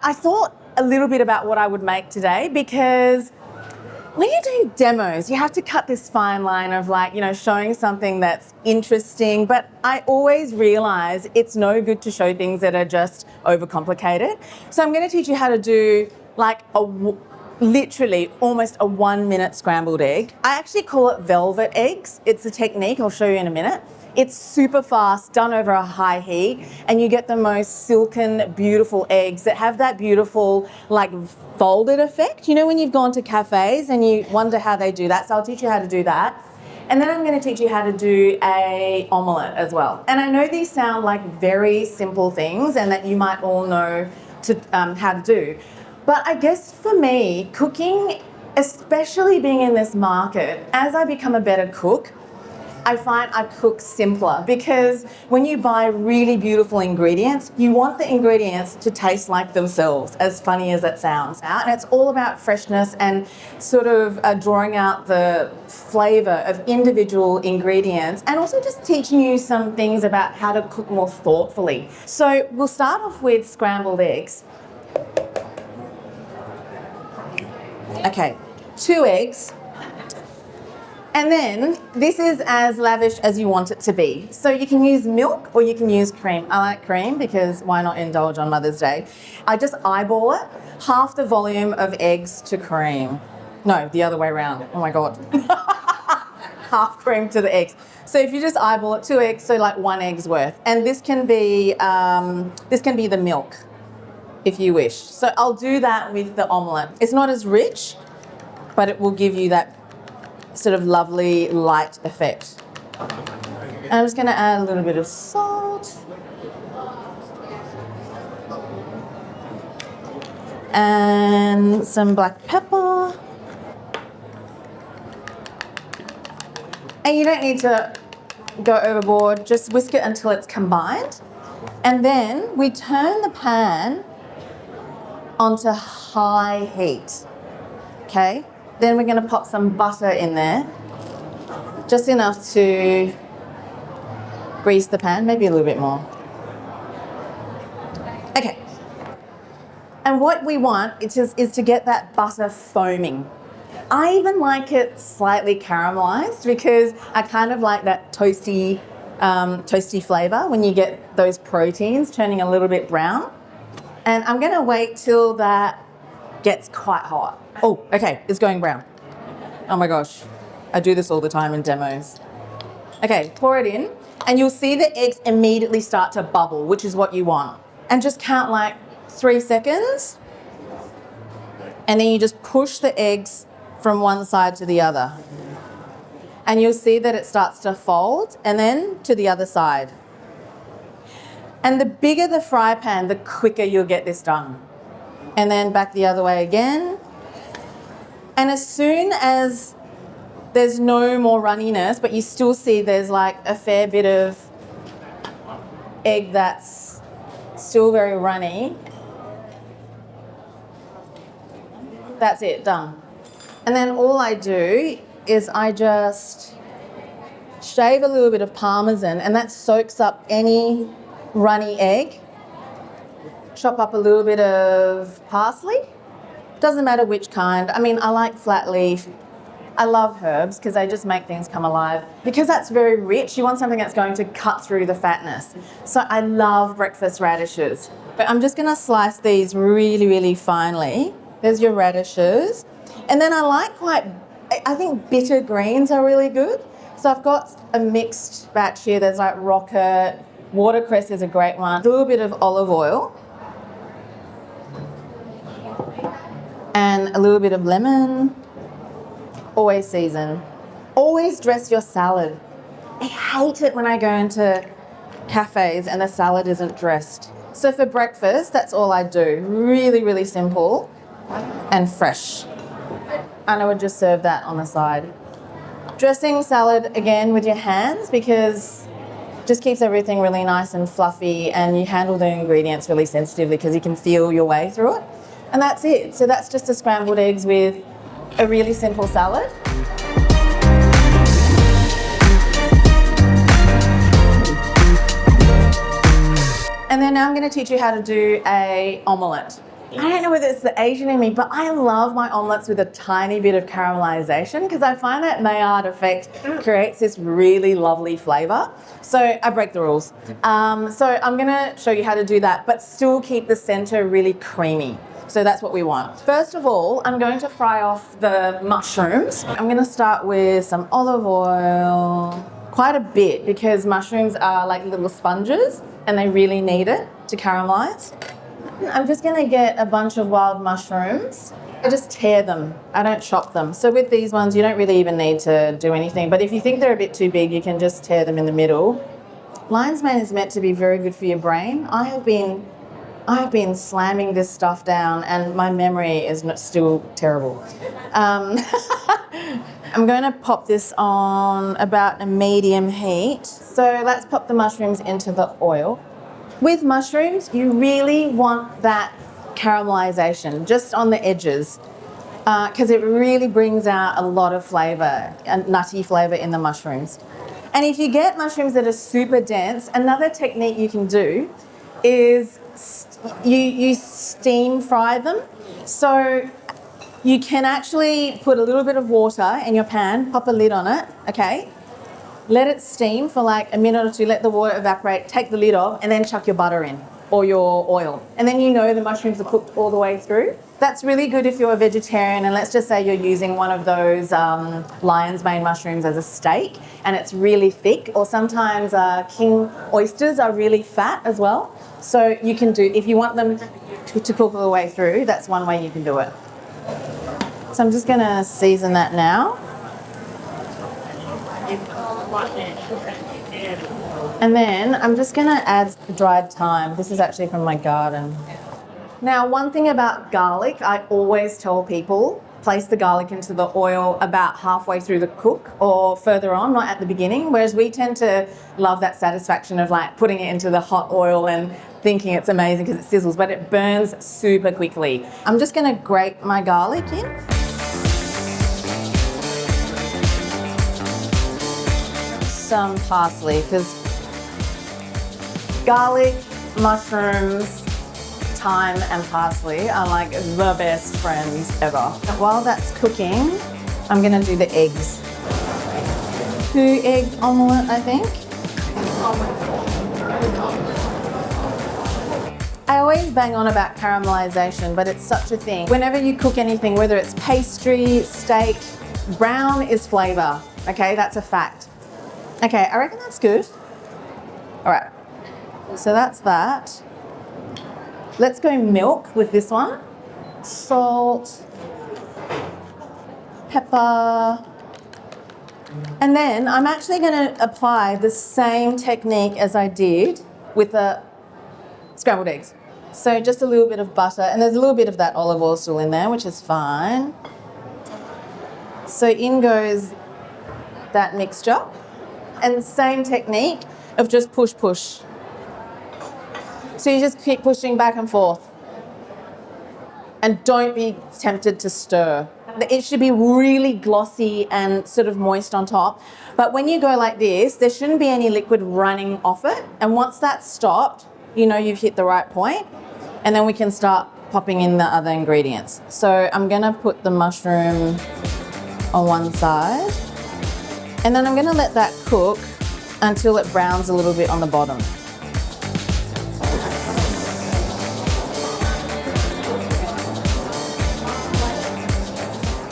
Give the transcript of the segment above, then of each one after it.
I thought a little bit about what I would make today because when you're doing demos, you have to cut this fine line of showing something that's interesting, but I always realize it's no good to show things that are just overcomplicated. So I'm going to teach you how to do literally almost a 1-minute scrambled egg. I actually call it velvet eggs. It's a technique I'll show you in a minute. It's super fast, done over a high heat, and you get the most silken, beautiful eggs that have that beautiful, folded effect. You know when you've gone to cafes and you wonder how they do that? So I'll teach you how to do that. And then I'm going to teach you how to do a omelette as well. And I know these sound like very simple things and that you might all know how to do. But I guess for me, cooking, especially being in this market, as I become a better cook, I find I cook simpler because when you buy really beautiful ingredients, you want the ingredients to taste like themselves, as funny as it sounds. And it's all about freshness and sort of drawing out the flavour of individual ingredients and also just teaching you some things about how to cook more thoughtfully. So we'll start off with scrambled eggs. Okay, 2 eggs. And then this is as lavish as you want it to be. So you can use milk or you can use cream. I like cream because why not indulge on Mother's Day? I just eyeball it, half the volume of eggs to cream. No, the other way around. Oh my God. Half cream to the eggs. So if you just eyeball it, 2 eggs, so 1 egg's worth. And this can be the milk if you wish. So I'll do that with the omelette. It's not as rich, but it will give you that sort of lovely light effect. And I'm just going to add a little bit of salt and some black pepper. And you don't need to go overboard, just whisk it until it's combined. And then we turn the pan onto high heat, okay? Then we're going to pop some butter in there, just enough to grease the pan, maybe a little bit more. Okay. And what we want is to get that butter foaming. I even like it slightly caramelized because I kind of like that toasty flavour when you get those proteins turning a little bit brown. And I'm going to wait till that gets quite hot. Oh, okay, it's going brown. Oh my gosh, I do this all the time in demos. Okay, pour it in, and you'll see the eggs immediately start to bubble, which is what you want. And just count 3 seconds, and then you just push the eggs from one side to the other. And you'll see that it starts to fold, and then to the other side. And the bigger the fry pan, the quicker you'll get this done. And then back the other way again. And as soon as there's no more runniness, but you still see there's a fair bit of egg that's still very runny, that's it, done. And then all I do is I just shave a little bit of Parmesan, and that soaks up any runny egg. Chop up a little bit of parsley. Doesn't matter which kind. I mean, I like flat leaf. I love herbs because they just make things come alive. Because that's very rich, you want something that's going to cut through the fatness. So I love breakfast radishes. But I'm just going to slice these really, really finely. There's your radishes. And then I think bitter greens are really good. So I've got a mixed batch here. There's rocket, watercress is a great one. A little bit of olive oil. And a little bit of lemon. Always season. Always dress your salad. I hate it when I go into cafes and the salad isn't dressed. So for breakfast, that's all I do. Really, really simple and fresh. And I would just serve that on the side. Dressing salad again with your hands because it just keeps everything really nice and fluffy, and you handle the ingredients really sensitively because you can feel your way through it. And that's it. So that's just a scrambled eggs with a really simple salad. And then now I'm going to teach you how to do a omelette. I don't know whether it's the Asian in me, but I love my omelettes with a tiny bit of caramelization because I find that Maillard effect creates this really lovely flavour. So I break the rules. So I'm going to show you how to do that, but still keep the centre really creamy. So that's what we want. First of all, I'm going to fry off the mushrooms. I'm going to start with some olive oil, quite a bit because mushrooms are like little sponges and they really need it to caramelise. I'm just going to get a bunch of wild mushrooms. I just tear them. I don't chop them. So with these ones, you don't really even need to do anything. But if you think they're a bit too big, you can just tear them in the middle. Lion's mane is meant to be very good for your brain. I have been slamming this stuff down and my memory is still terrible. I'm going to pop this on about a medium heat. So let's pop the mushrooms into the oil. With mushrooms, you really want that caramelization just on the edges because it really brings out a lot of flavour, a nutty flavour in the mushrooms. And if you get mushrooms that are super dense, another technique you can do is you steam fry them. So you can actually put a little bit of water in your pan, pop a lid on it, okay? Let it steam for like a minute or two, let the water evaporate, take the lid off, and then chuck your butter in or your oil. And then you know the mushrooms are cooked all the way through. That's really good if you're a vegetarian, and let's just say you're using one of those lion's mane mushrooms as a steak, and it's really thick, or sometimes king oysters are really fat as well. So you can do, if you want them to cook all the way through, that's one way you can do it. So I'm just gonna season that now. And then I'm just going to add dried thyme. This is actually from my garden. Now, one thing about garlic, I always tell people, place the garlic into the oil about halfway through the cook or further on, not at the beginning, whereas we tend to love that satisfaction of like putting it into the hot oil and thinking it's amazing because it sizzles, but it burns super quickly. I'm just going to grate my garlic in. Some parsley, because garlic, mushrooms, thyme and parsley are like the best friends ever. While that's cooking, I'm going to do the eggs. 2-egg omelette, I think. I always bang on about caramelization, but it's such a thing. Whenever you cook anything, whether it's pastry, steak, brown is flavour. Okay, that's a fact. Okay, I reckon that's good. All right, so that's that. Let's go milk with this one. Salt, pepper. And then I'm actually going to apply the same technique as I did with the scrambled eggs. So just a little bit of butter, and there's a little bit of that olive oil still in there, which is fine. So in goes that mixture. And same technique of just push, push. So you just keep pushing back and forth. And don't be tempted to stir. It should be really glossy and sort of moist on top. But when you go like this, there shouldn't be any liquid running off it. And once that's stopped, you know you've hit the right point. And then we can start popping in the other ingredients. So I'm going to put the mushroom on one side. And then I'm going to let that cook until it browns a little bit on the bottom.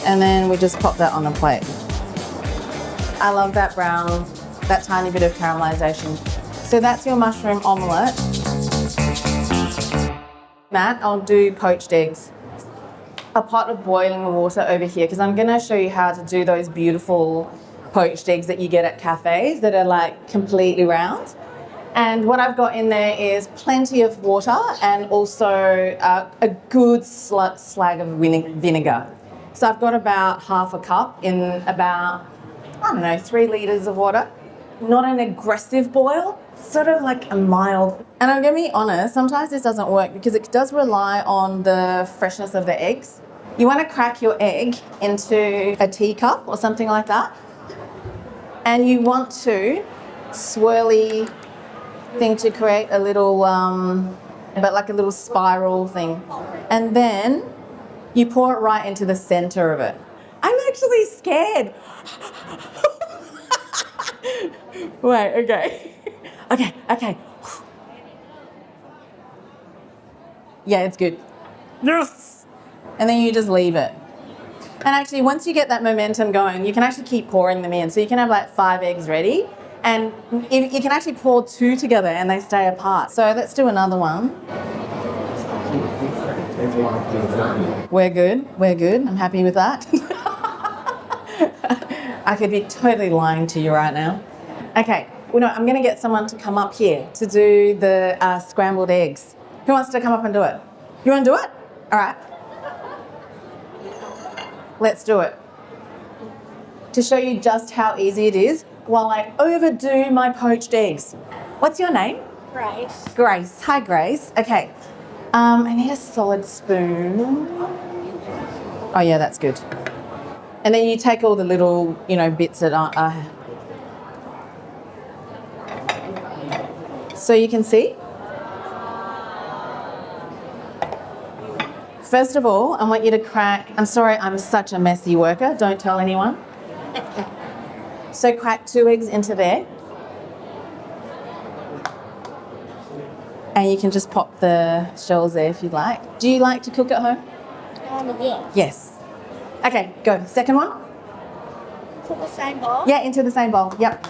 And then we just pop that on a plate. I love that brown, that tiny bit of caramelization. So that's your mushroom omelette. Matt, I'll do poached eggs. A pot of boiling water over here because I'm going to show you how to do those beautiful poached eggs that you get at cafes that are like completely round. And what I've got in there is plenty of water and also a good slag of vinegar. So I've got about half a cup in about, 3 litres of water. Not an aggressive boil, sort of like a mild. And I'm going to be honest, sometimes this doesn't work because it does rely on the freshness of the eggs. You want to crack your egg into a teacup or something like that. And you want to swirly thing to create a little but like a little spiral thing. And then you pour it right into the center of it. I'm actually scared. Wait, okay. Okay. Yeah, it's good. Yes! And then you just leave it. And actually, once you get that momentum going, you can actually keep pouring them in. So you can have like 5 eggs ready. And you can actually pour 2 together and they stay apart. So let's do another one. We're good. I'm happy with that. I could be totally lying to you right now. Okay, well, no, I'm going to get someone to come up here to do the scrambled eggs. Who wants to come up and do it? You want to do it? All right. Let's do it. To show you just how easy it is while I overdo my poached eggs. What's your name? Grace. Grace. Hi, Grace. Okay. I need a solid spoon. Oh, yeah, that's good. And then you take all the little, bits that are... So you can see. First of all, I want you to crack... I'm sorry, I'm such a messy worker. Don't tell anyone. So crack 2 eggs into there. And you can just pop the shells there if you'd like. Do you like to cook at home? Yes. Yes. Okay, go. Second one. Put the same bowl? Yeah, into the same bowl. Yep.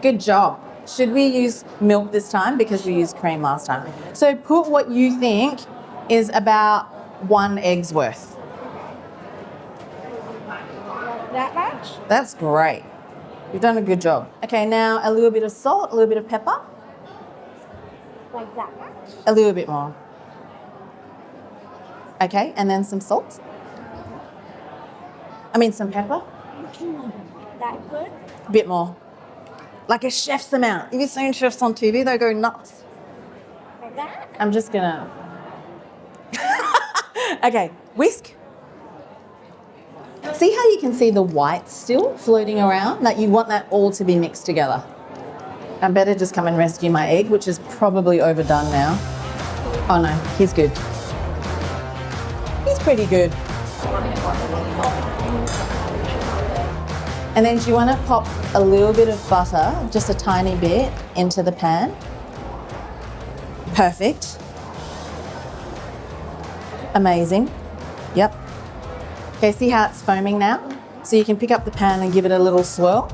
Good job. Should we use milk this time because we used cream last time? So put what you think is about 1 egg's worth. Like that much? That's great. You've done a good job. Okay, now a little bit of salt, a little bit of pepper. Like that much? A little bit more. Okay, and then some salt. Some pepper. That good? A bit more. Like a chef's amount. Have you seen chefs on TV? They go nuts. Like that? I'm just gonna... Okay, whisk. See how you can see the whites still floating around? Like you want that all to be mixed together. I better just come and rescue my egg, which is probably overdone now. Oh no, he's good. He's pretty good. And then do you want to pop a little bit of butter, just a tiny bit, into the pan? Perfect. Amazing. Yep. Okay, see how it's foaming now? So you can pick up the pan and give it a little swirl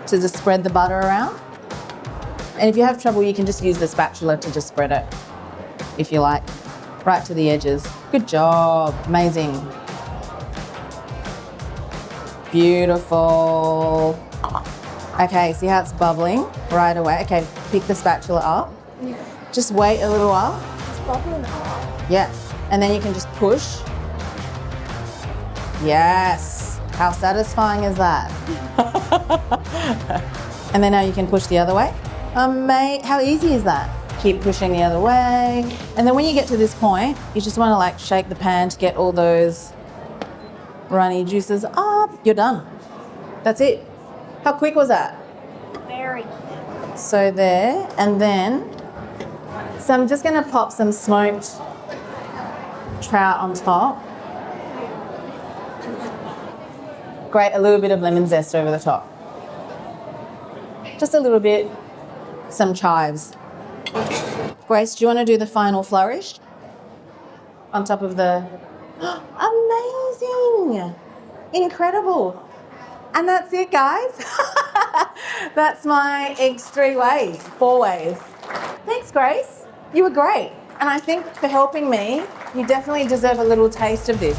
to just spread the butter around. And if you have trouble, you can just use the spatula to just spread it, if you like, right to the edges. Good job. Amazing. Beautiful. Okay, see how it's bubbling right away? Okay, pick the spatula up. Just wait a little while. It's bubbling up. Yeah, and then you can just push. Yes. How satisfying is that? And then now you can push the other way. How easy is that? Keep pushing the other way. And then when you get to this point, you just want to like shake the pan to get all those runny juices up. You're done. That's it. How quick was that? Very. So there, and then, so I'm just going to pop some smoked trout on top. Great, a little bit of lemon zest over the top. Just a little bit, some chives. Grace, do you want to do the final flourish? On top of the... Amazing! Incredible. And that's it, guys. That's my eggs 4 ways. Thanks, Grace. You were great. And I think for helping me, you definitely deserve a little taste of this.